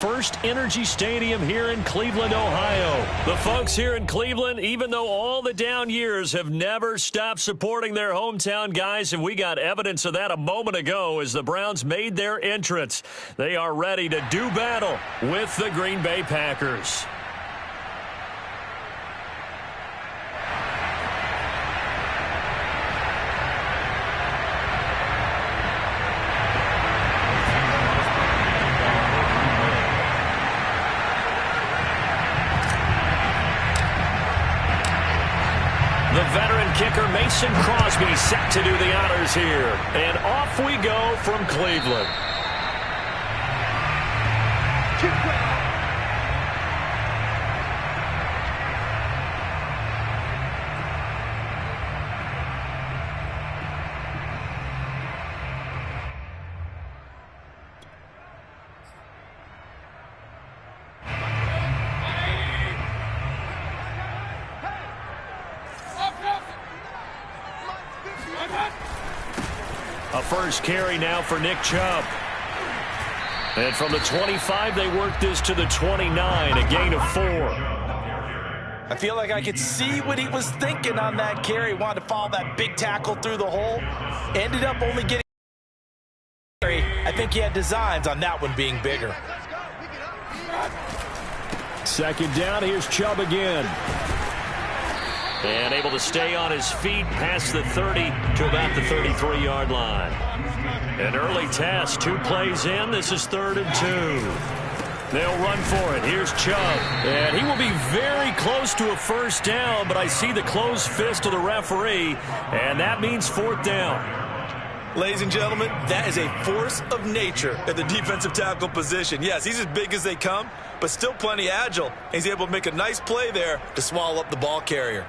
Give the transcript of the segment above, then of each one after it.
First Energy Stadium here in Cleveland, Ohio. The folks here in Cleveland, even though all the down years, have never stopped supporting their hometown guys, and we got evidence of that a moment ago as the Browns made their entrance. They are ready to do battle with the Green Bay Packers. The veteran kicker Mason Crosby set to do the honors here. And off we go from Cleveland. A first carry now for Nick Chubb. And from the 25, they work this to the 29, a gain of 4. I feel like I could see what he was thinking on that carry. Wanted to follow that big tackle through the hole. Ended up only getting carry. I think he had designs on that one being bigger. Second down, here's Chubb again. And able to stay on his feet past the 30 to about the 33-yard line. An early test, 2 plays in. This is 3rd and 2. They'll run for it. Here's Chubb. And he will be very close to a first down, but I see the closed fist of the referee, and that means 4th down. Ladies and gentlemen, that is a force of nature at the defensive tackle position. Yes, he's as big as they come, but still plenty agile. He's able to make a nice play there to swallow up the ball carrier.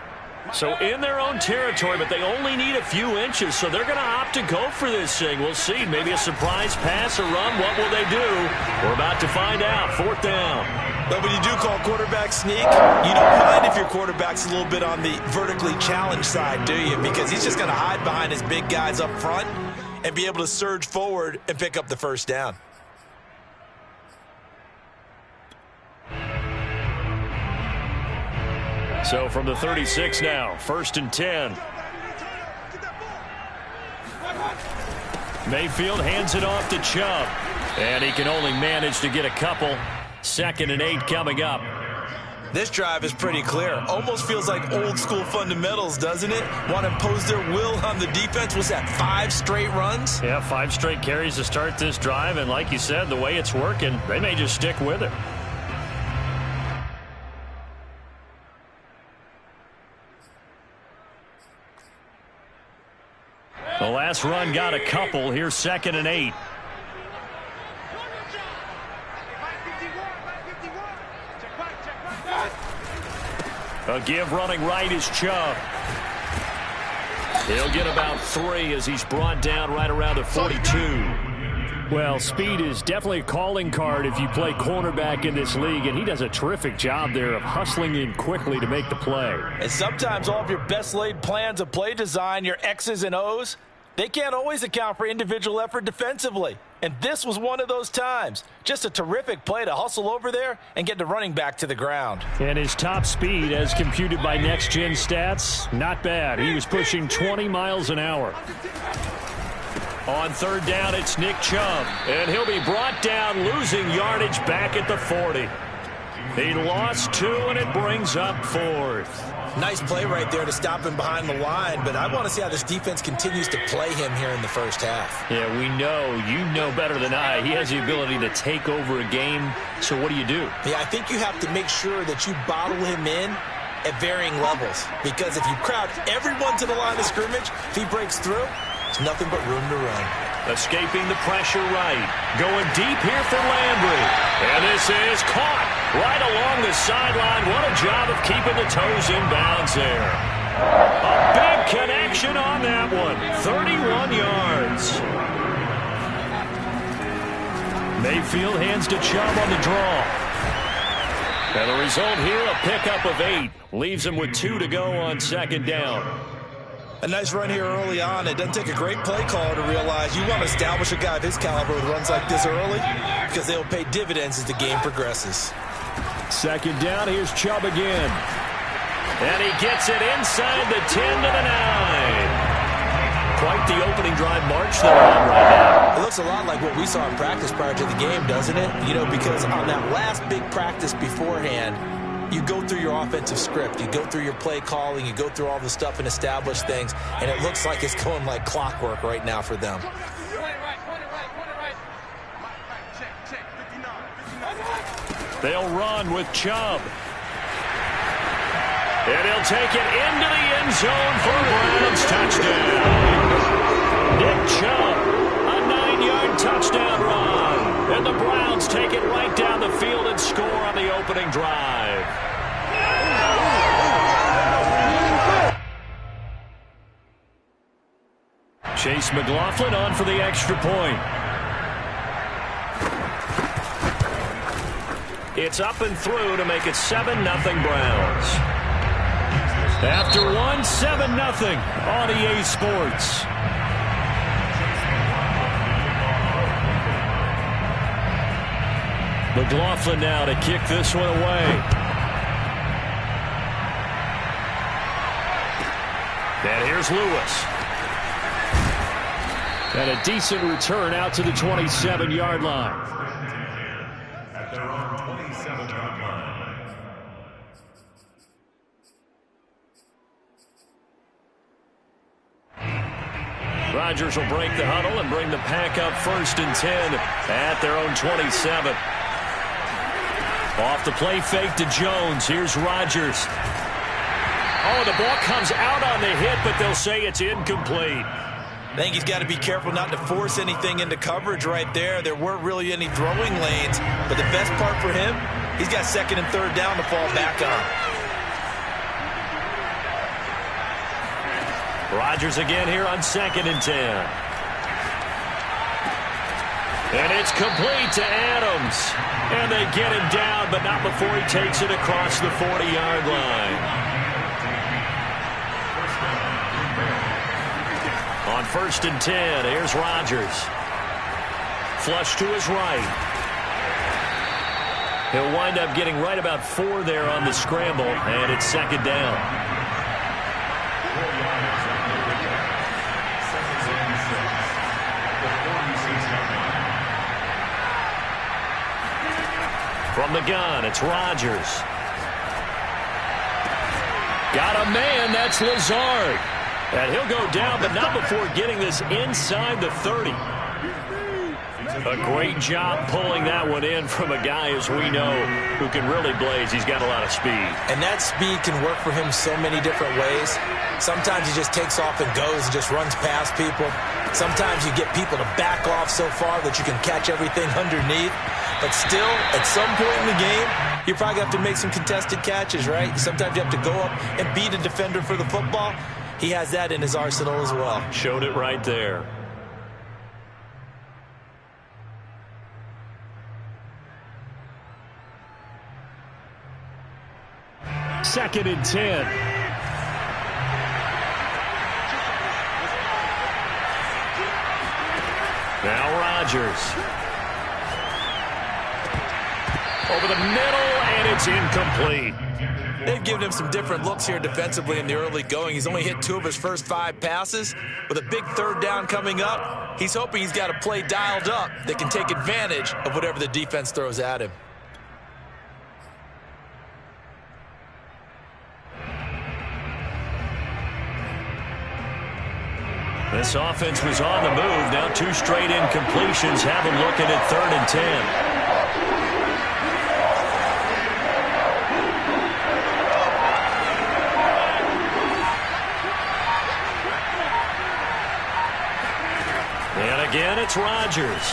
So in their own territory, but they only need a few inches, so they're going to opt to go for this thing. We'll see. Maybe a surprise pass or run. What will they do? We're about to find out. 4th down. But when you do call quarterback sneak, you don't mind if your quarterback's a little bit on the vertically challenged side, do you? Because he's just going to hide behind his big guys up front and be able to surge forward and pick up the first down. So from the 36 now, 1st and 10. Mayfield hands it off to Chubb. And he can only manage to get a couple. 2nd and 8 coming up. This drive is pretty clear. Almost feels like old school fundamentals, doesn't it? Want to impose their will on the defense. Was that 5 straight runs? Yeah, 5 straight carries to start this drive. And like you said, the way it's working, they may just stick with it. The last run got a couple. Here's 2nd and 8. A give running right is Chubb. He'll get about 3 as he's brought down right around the 42. Well, speed is definitely a calling card if you play cornerback in this league, and he does a terrific job there of hustling in quickly to make the play. And sometimes all of your best laid plans of play design, your X's and O's, they can't always account for individual effort defensively. And this was one of those times. Just a terrific play to hustle over there and get the running back to the ground. And his top speed, as computed by Next Gen Stats, not bad. He was pushing 20 miles an hour. On 3rd down, it's Nick Chubb. And he'll be brought down, losing yardage back at the 40. He lost 2, and it brings up 4th. Nice play right there to stop him behind the line, but I want to see how this defense continues to play him here in the first half. Yeah, we know. You know better than I. He has the ability to take over a game. So what do you do? Yeah, I think you have to make sure that you bottle him in at varying levels, because if you crowd everyone to the line of scrimmage, if he breaks through, there's nothing but room to run. Escaping the pressure right. Going deep here for Landry. And this is caught right along the sideline. What a job of keeping the toes in bounds there. A big connection on that one. 31 yards. Mayfield hands to Chubb on the draw. And the result here, a pickup of 8. Leaves him with 2 to go on 2nd down. A nice run here early on. It doesn't take a great play caller to realize you want to establish a guy of his caliber with runs like this early because they'll pay dividends as the game progresses. Second down, here's Chubb again. And he gets it inside the 10 to the 9. Quite the opening drive march they're on right now. It looks a lot like what we saw in practice prior to the game, doesn't it? You know, because on that last big practice beforehand, you go through your offensive script. You go through your play calling. You go through all the stuff and establish things. And it looks like it's going like clockwork right now for them. They'll run with Chubb. And he'll take it into the end zone for a Browns touchdown. Nick Chubb, a 9-yard touchdown run. And the Browns take it right down the field and score on the opening drive. Chase McLaughlin on for the extra point. It's up and through to make it 7-0 Browns. After one, 7-0 on EA Sports. McLaughlin now to kick this one away. And here's Lewis. And a decent return out to the 27-yard line. At their own 27-yard line. Rodgers will break the huddle and bring the Pack up 1st and 10 at their own 27. Off the play fake to Jones. Here's Rodgers. Oh, the ball comes out on the hit, but they'll say it's incomplete. I think he's got to be careful not to force anything into coverage right there. There weren't really any throwing lanes, but the best part for him, he's got 2nd and 3rd down to fall back on. Rodgers again here on 2nd and 10. And it's complete to Adams. And they get him down, but not before he takes it across the 40-yard line. On 1st and 10, here's Rodgers. Flush to his right. He'll wind up getting right about 4 there on the scramble, and it's 2nd down. From the gun, it's Rodgers. Got a man, that's Lazard. And he'll go down, but not before getting this inside the 30. A great job pulling that one in from a guy, as we know, who can really blaze. He's got a lot of speed. And that speed can work for him so many different ways. Sometimes he just takes off and goes and just runs past people. Sometimes you get people to back off so far that you can catch everything underneath. But still, at some point in the game, you probably have to make some contested catches, right? Sometimes you have to go up and beat a defender for the football. He has that in his arsenal as well. Showed it right there. Second and 10. Now Rodgers. Over the middle, and it's incomplete. They've given him some different looks here defensively in the early going. He's only hit 2 of his first 5 passes. With a big 3rd down coming up, he's hoping he's got a play dialed up that can take advantage of whatever the defense throws at him. This offense was on the move. Now 2 straight incompletions have them looking at 3rd and 10. And again, it's Rodgers.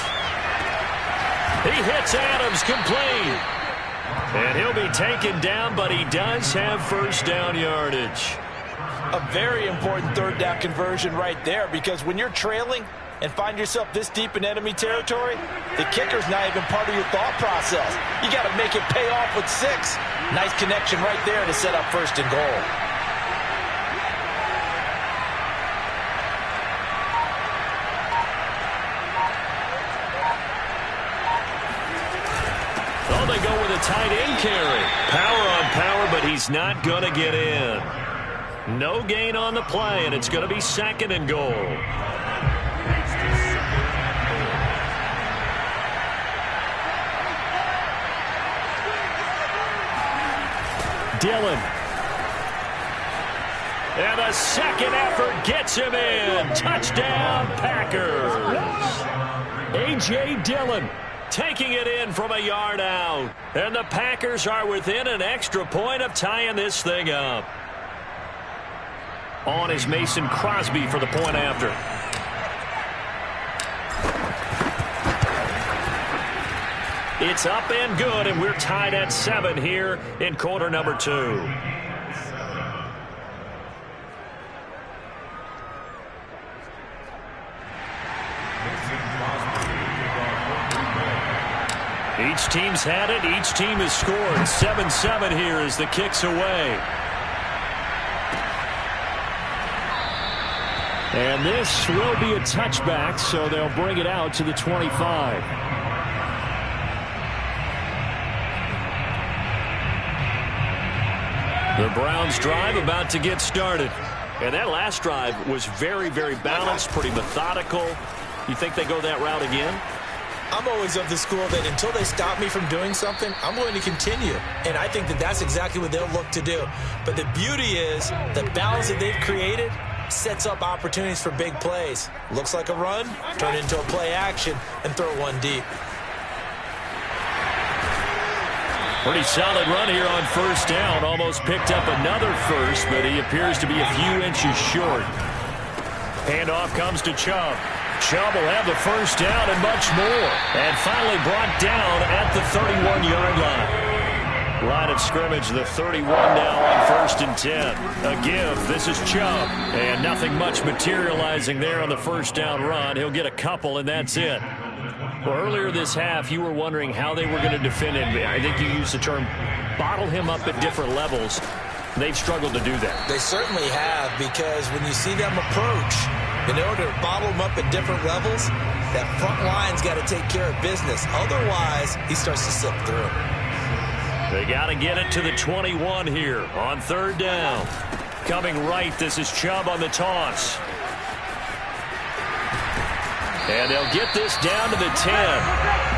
He hits Adams complete. And he'll be taken down, but he does have 1st down yardage. A very important 3rd down conversion right there, because when you're trailing and find yourself this deep in enemy territory, the kicker's not even part of your thought process. You got to make it pay off with 6. Nice connection right there to set up 1st and goal. go with a tight end carry. Power on power, but he's not going to get in. No gain on the play, and it's going to be 2nd and goal. Dillon. And a second effort gets him in. Touchdown, Packers. A.J. Dillon taking it in from a yard out. And the Packers are within an extra point of tying this thing up. On is Mason Crosby for the point after. It's up and good, and we're tied at 7 here in quarter number 2. Each team's had it. Each team has scored. 7-7 here as the kick's away. And this will be a touchback, so they'll bring it out to the 25. The Browns drive about to get started. And that last drive was very, very balanced, pretty methodical. You think they go that route again? I'm always of the school that until they stop me from doing something, I'm going to continue. And I think that that's exactly what they'll look to do. But the beauty is the balance that they've created sets up opportunities for big plays. Looks like a run, turn it into a play action, and throw one deep. Pretty solid run here on first down. Almost picked up another first, but he appears to be a few inches short. Handoff comes to Chubb. Chubb will have the first down and much more. And finally brought down at the 31-yard line. Line of scrimmage, the 31 now on 1st and 10. A give. This is Chubb. And nothing much materializing there on the first down run. He'll get a couple, and that's it. Well, earlier this half, you were wondering how they were going to defend him. I think you used the term bottle him up at different levels. They've struggled to do that. They certainly have, because when you see them approach, in order to bottle him up at different levels, that front line's got to take care of business. Otherwise, he starts to slip through. They got to get it to the 21 here on 3rd down. Coming right, this is Chubb on the toss. And they'll get this down to the 10.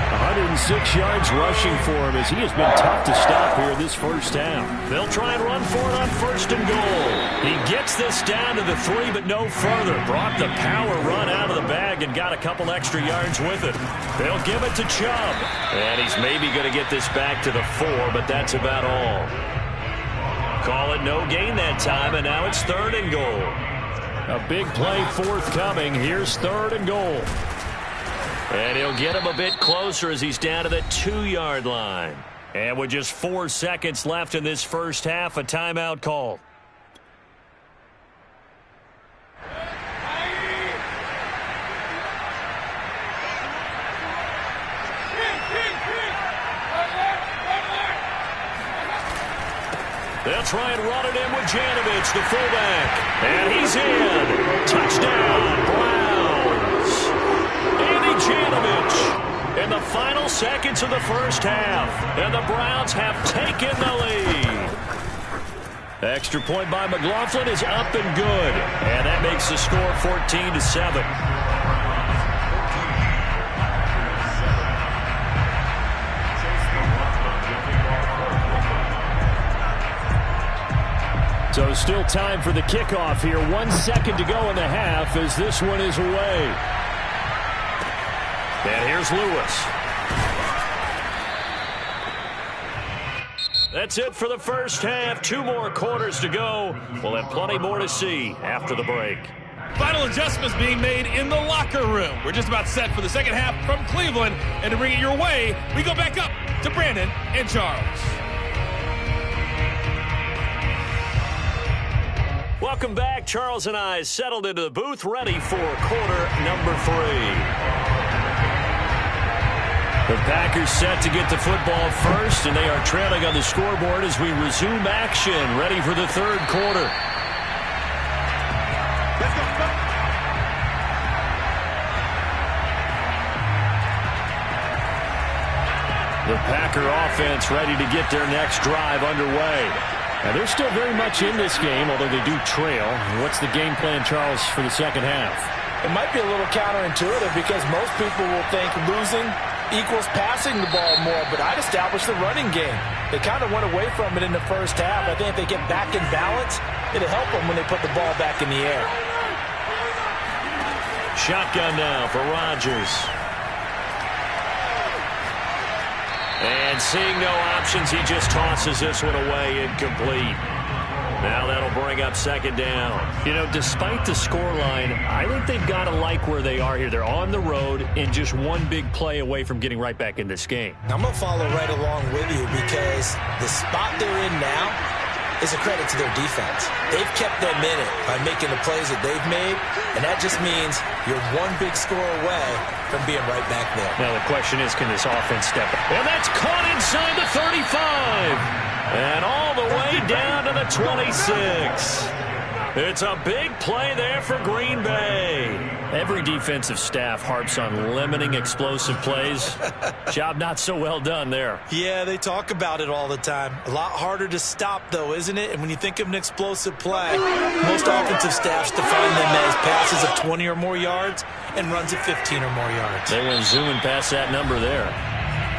106 yards rushing for him as he has been tough to stop here this first half. They'll try and run for it on 1st and goal. He gets this down to the 3, but no further. Brought the power run out of the bag and got a couple extra yards with it. They'll give it to Chubb. And he's maybe going to get this back to the 4, but that's about all. Call it no gain that time, and now it's 3rd and goal. A big play forthcoming. Here's 3rd and goal. And he'll get him a bit closer as he's down to the 2-yard line. And with just 4 seconds left in this first half, a timeout call. They'll try and run it in with Janovich, the fullback. And he's in. Touchdown, Browns. Andy Janovich in the final seconds of the first half. And the Browns have taken the lead. Extra point by McLaughlin is up and good. And that makes the score 14-7. So still time for the kickoff here. 1 second to go in the half as this one is away. And here's Lewis. That's it for the first half. 2 more quarters to go. We'll have plenty more to see after the break. Final adjustments being made in the locker room. We're just about set for the second half from Cleveland. And to bring it your way, we go back up to Brandon and Charles. Welcome back. Charles and I settled into the booth, ready for quarter number 3. The Packers set to get the football first, and they are trailing on the scoreboard as we resume action, ready for the 3rd quarter. Let's go. The Packer offense ready to get their next drive underway. Now they're still very much in this game, although they do trail. What's the game plan, Charles, for the second half? It might be a little counterintuitive because most people will think losing equals passing the ball more, but I'd establish the running game. They kind of went away from it in the first half. I think if they get back in balance, it'll help them when they put the ball back in the air. Shotgun now for Rodgers. And seeing no options, he just tosses this one away, incomplete. Now that'll bring up second down. You know, despite the scoreline, I think they've got to like where they are here. They're on the road and just one big play away from getting right back in this game. I'm going to follow right along with you because the spot they're in now is a credit to their defense. They've kept them in it by making the plays that they've made, and that just means you're one big score away from being right back there. Now the question is, can this offense step up? And that's caught inside the 35. And all the way down to the 26. It's a big play there for Green Bay. Every defensive staff harps on limiting explosive plays. Job not so well done there. Yeah, they talk about it all the time. A lot harder to stop, though, isn't it? And when you think of an explosive play, most offensive staffs define them as passes of 20 or more yards and runs of 15 or more yards. They went zooming past that number there.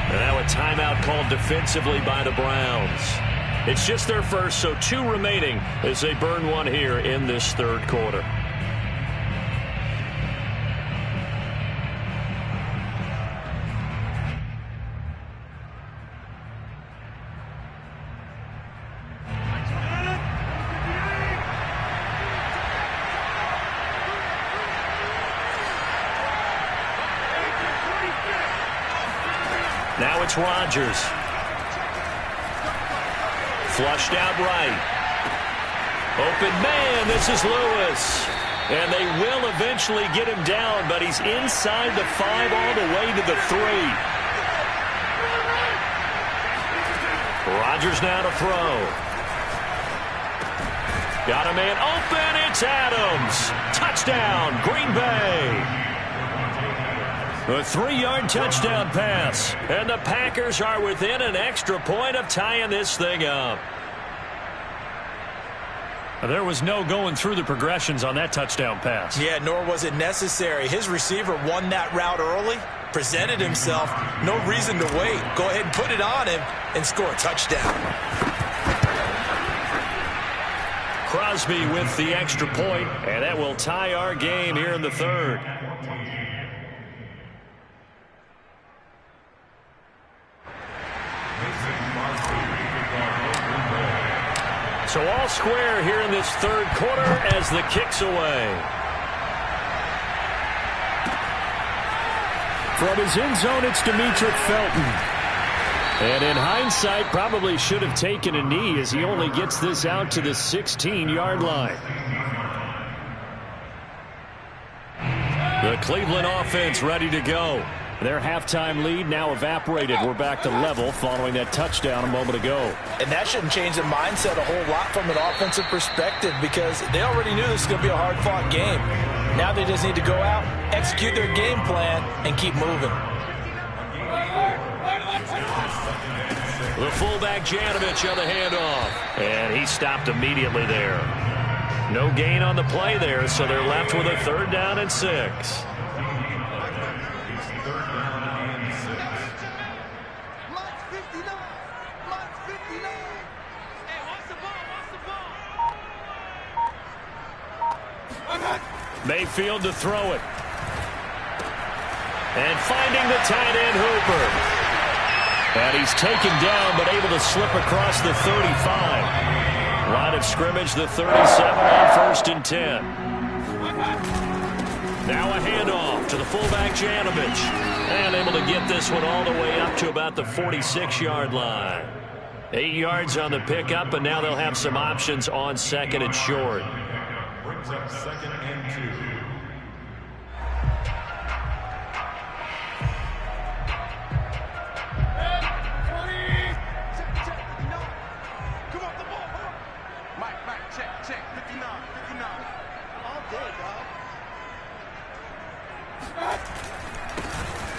And now a timeout called defensively by the Browns. It's just their first, so 2 remaining as they burn one here in this third quarter. Now it's Rodgers. Flushed out right. Open man, this is Lewis. And they will eventually get him down, but he's inside the 5 all the way to the 3. Rodgers now to throw. Got a man open, it's Adams. Touchdown, Green Bay. A 3-yard touchdown pass. And the Packers are within an extra point of tying this thing up. There was no going through the progressions on that touchdown pass. Yeah, nor was it necessary. His receiver won that route early, presented himself. No reason to wait. Go ahead and put it on him and score a touchdown. Crosby with the extra point, and that will tie our game here in the third. So all square here in this third quarter as the kick's away. From his end zone, it's Demetric Felton. And in hindsight, probably should have taken a knee as he only gets this out to the 16-yard line. The Cleveland offense ready to go. Their halftime lead now evaporated. We're back to level following that touchdown a moment ago. And that shouldn't change the mindset a whole lot from an offensive perspective because they already knew this was going to be a hard-fought game. Now they just need to go out, execute their game plan, and keep moving. The fullback Janovich on the handoff. And he stopped immediately there. No gain on the play there, so they're left with a 3rd down and 6. Mayfield to throw it. And finding the tight end Hooper. And he's taken down but able to slip across the 35. Line of scrimmage, the 37 on 1st and 10. Now a handoff to the fullback Janovich. And able to get this one all the way up to about the 46-yard line. 8 yards on the pickup, and now they'll have some options on 2nd and short. Brings up 2nd and 2.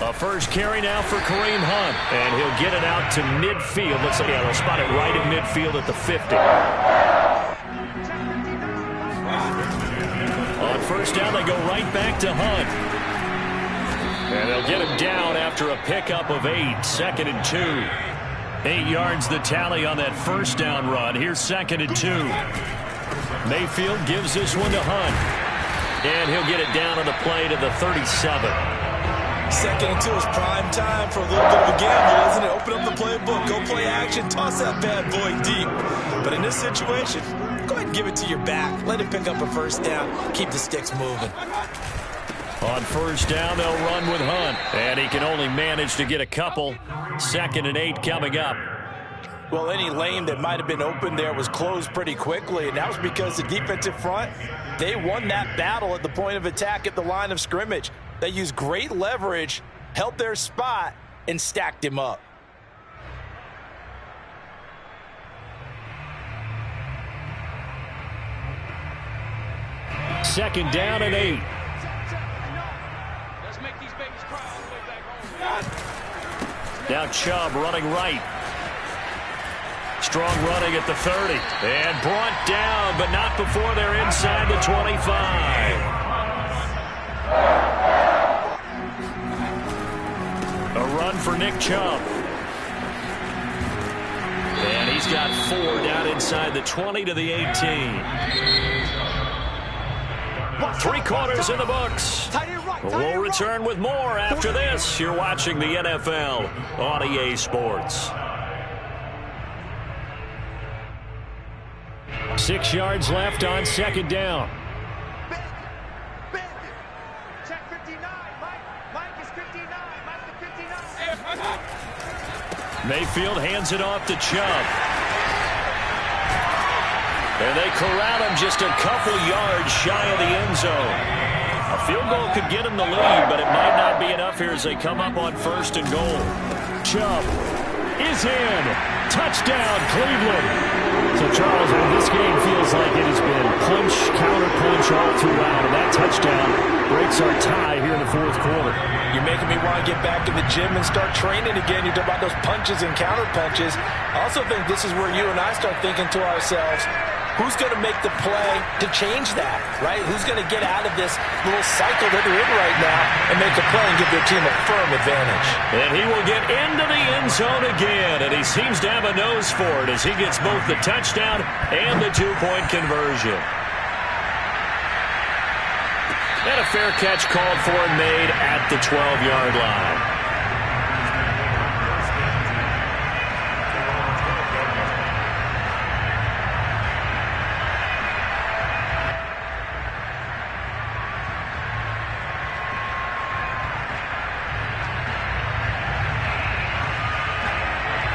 A first carry now for Kareem Hunt. And he'll get it out to midfield. Let's see, they'll spot it right at midfield at the 50. On first down, they go right back to Hunt. And they'll get him down after a pickup of 8. 2nd and 2. 8 yards the tally on that first down run. Here's 2nd and 2. Mayfield gives this one to Hunt. And he'll get it down on the play to the 37. 2nd and 2 is prime time for a little bit of a gamble, isn't it? Open up the playbook, go play action, toss that bad boy deep. But in this situation, go ahead and give it to your back. Let it pick up a first down. Keep the sticks moving. On first down, they'll run with Hunt. And he can only manage to get a couple. 2nd and 8 coming up. Well, any lane that might have been open there was closed pretty quickly, and that was because the defensive front, they won that battle at the point of attack at the line of scrimmage. They used great leverage, held their spot, and stacked him up. Second down and 8. Now Chubb running right. Strong running at the 30. And brought down, but not before they're inside the 25. A run for Nick Chubb. And he's got 4 down inside the 20 to the 18. 3 quarters in the books. We'll return with more after this. You're watching the NFL on EA Sports. 6 yards left on second down. Check 59. Mike is 59. Mike is 59. Mayfield hands it off to Chubb. And they corral him just a couple yards shy of the end zone. A field goal could get him the lead, but it might not be enough here as they come up on 1st and goal. Chubb is in. Touchdown, Cleveland. So, Charles, this game feels like it has been punch, counter-punch all throughout, and that touchdown breaks our tie here in the 4th quarter. You're making me want to get back in the gym and start training again. You talk about those punches and counter-punches. I also think this is where you and I start thinking to ourselves, who's going to make the play to change that, right? Who's going to get out of this little cycle that they're in right now and make a play and give their team a firm advantage? And he will get into the end zone again, and he seems to have a nose for it as he gets both the touchdown and the 2-point conversion. And a fair catch called for and made at the 12-yard line.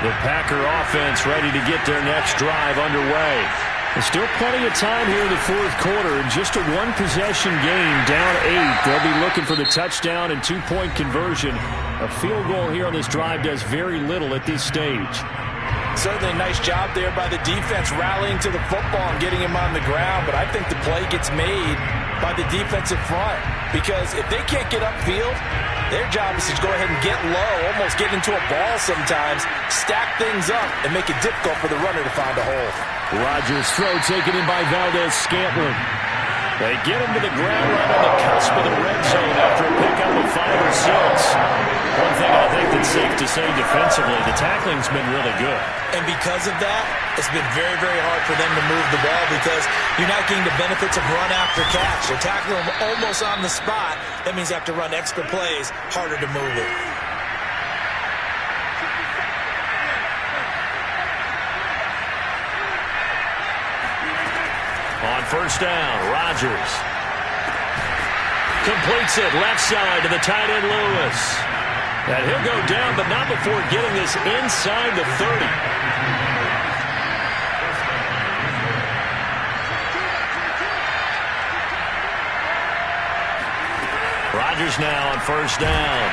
The Packer offense ready to get their next drive underway. There's still plenty of time here in the 4th quarter. Just a 1-possession game, down 8. They'll be looking for the touchdown and 2-point conversion. A field goal here on this drive does very little at this stage. Certainly a nice job there by the defense rallying to the football and getting him on the ground, but I think the play gets made by the defensive front because if they can't get upfield, their job is to go ahead and get low, almost get into a ball sometimes, stack things up, and make it difficult for the runner to find a hole. Rodgers' throw taken in by Valdez-Scantling. They get him to the ground right on the cusp of the red zone after a pickup of 5 or 6. One thing I think that's safe to say defensively, the tackling's been really good. And because of that, it's been very, very hard for them to move the ball because you're not getting the benefits of run after catch. They're tackling them almost on the spot. That means you have to run extra plays, harder to move it. On first down, Rodgers completes it left side to the tight end Lewis. And he'll go down, but not before getting this inside the 30. Rodgers now on first down.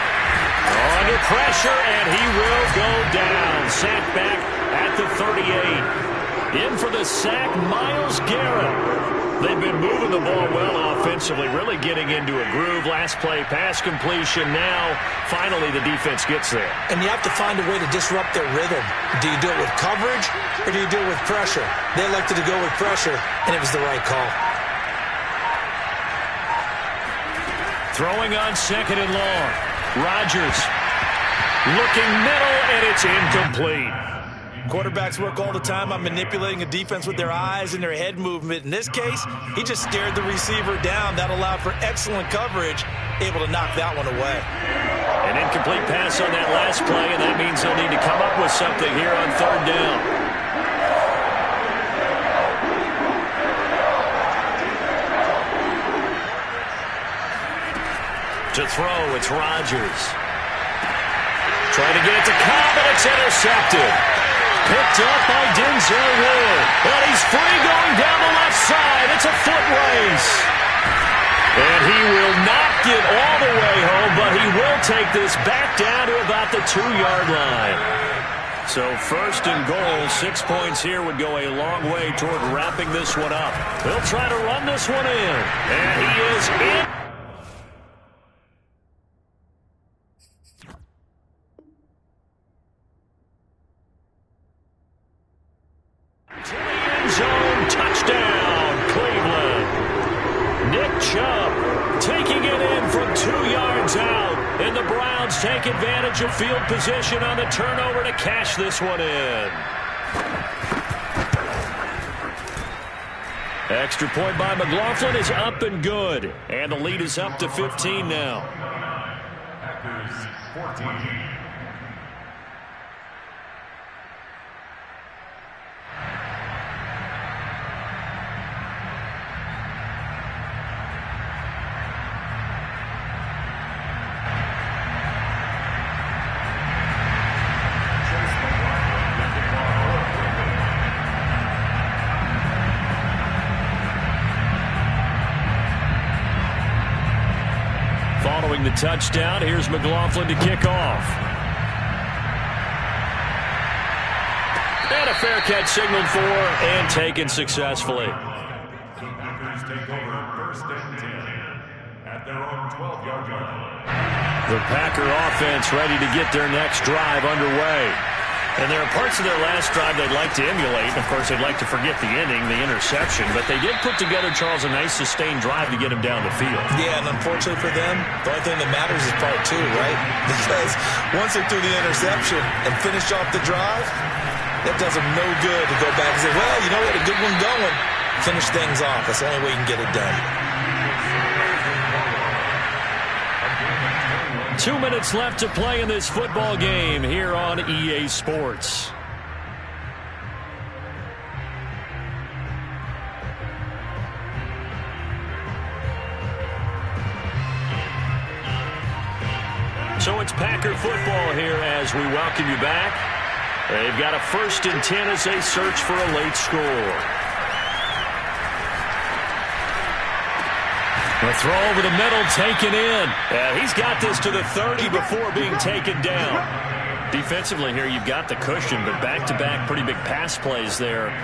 Under pressure, and he will go down. Sacked back at the 38. In for the sack, Myles Garrett. They've been moving the ball well offensively, really getting into a groove. Last play, pass completion. Now, finally, the defense gets there. And you have to find a way to disrupt their rhythm. Do you do it with coverage, or do you do it with pressure? They elected to go with pressure, and it was the right call. Throwing on 2nd and long. Rodgers looking middle, and it's incomplete. Quarterbacks work all the time on manipulating a defense with their eyes and their head movement. In this case, he just stared the receiver down. That allowed for excellent coverage, able to knock that one away. An incomplete pass on that last play, and that means they'll need to come up with something here on 3rd down. To throw, it's Rodgers. Trying to get it to Cobb, and it's intercepted. Picked up by Denzel Ward. And he's free going down the left side. It's a foot race. And he will not get all the way home, but he will take this back down to about the 2-yard line. So 1st and goal, 6 points here would go a long way toward wrapping this one up. They'll try to run this one in. And he is in. Zone touchdown, Cleveland. Nick Chubb taking it in from 2 yards out, and the Browns take advantage of field position on the turnover to cash this one in. Extra point by McLaughlin is up and good, and the lead is up to 15 now. Packers 14. Following the touchdown, here's McLaughlin to kick off. And a fair catch signaled for and taken successfully. Packers take over 1st and 10 at their own 12-yard line. The Packer offense ready to get their next drive underway. And there are parts of their last drive they'd like to emulate. Of course, they'd like to forget the ending, the interception. But they did put together, Charles, a nice sustained drive to get him down the field. Yeah, and unfortunately for them, the only thing that matters is part 2, right? Because once they threw the interception and finished off the drive, that does them no good to go back and say, well, you know what, a good one going. Finish things off. That's the only way you can get it done. 2 minutes left to play in this football game here on EA Sports. So it's Packer football here as we welcome you back. They've got a 1st and 10 as they search for a late score. A throw over the middle, taken in. He's got this to the 30 before being taken down. Defensively here, you've got the cushion, but back-to-back pretty big pass plays there.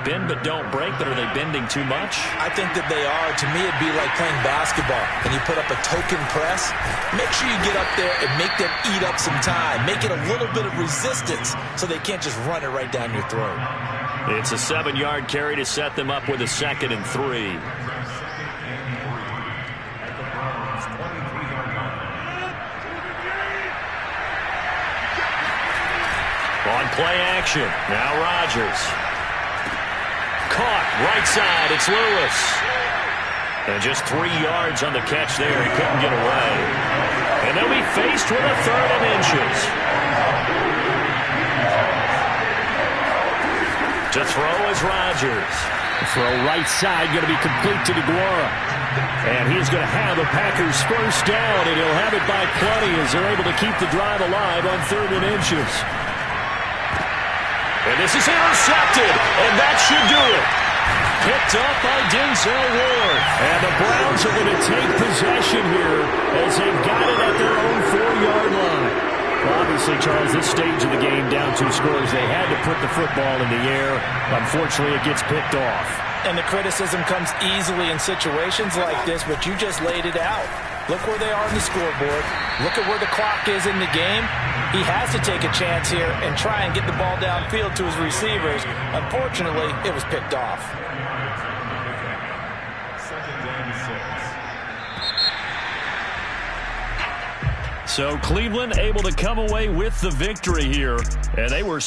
Bend but don't break, but are they bending too much? I think that they are. To me, it'd be like playing basketball, and you put up a token press. Make sure you get up there and make them eat up some time. Make it a little bit of resistance so they can't just run it right down your throat. It's a 7-yard carry to set them up with a 2nd and 3. On play action, now Rodgers. Caught, right side, it's Lewis. And just 3 yards on the catch there, he couldn't get away. And they'll be faced with a 3rd and inches. To throw is Rodgers. Throw right side, going to be complete to DeGuara. And he's going to have the Packers first down, and he'll have it by plenty as they're able to keep the drive alive on 3rd and inches. And this is intercepted, and that should do it. Picked up by Denzel Ward. And the Browns are going to take possession here as they've got it at their own 4-yard line. Bobby, Obviously, Charles, this stage of the game, down 2 scores, they had to put the football in the air. Unfortunately, it gets picked off. And the criticism comes easily in situations like this, but you just laid it out. Look where they are on the scoreboard. Look at where the clock is in the game. He has to take a chance here and try and get the ball downfield to his receivers. Unfortunately, it was picked off. So Cleveland able to come away with the victory here, and they were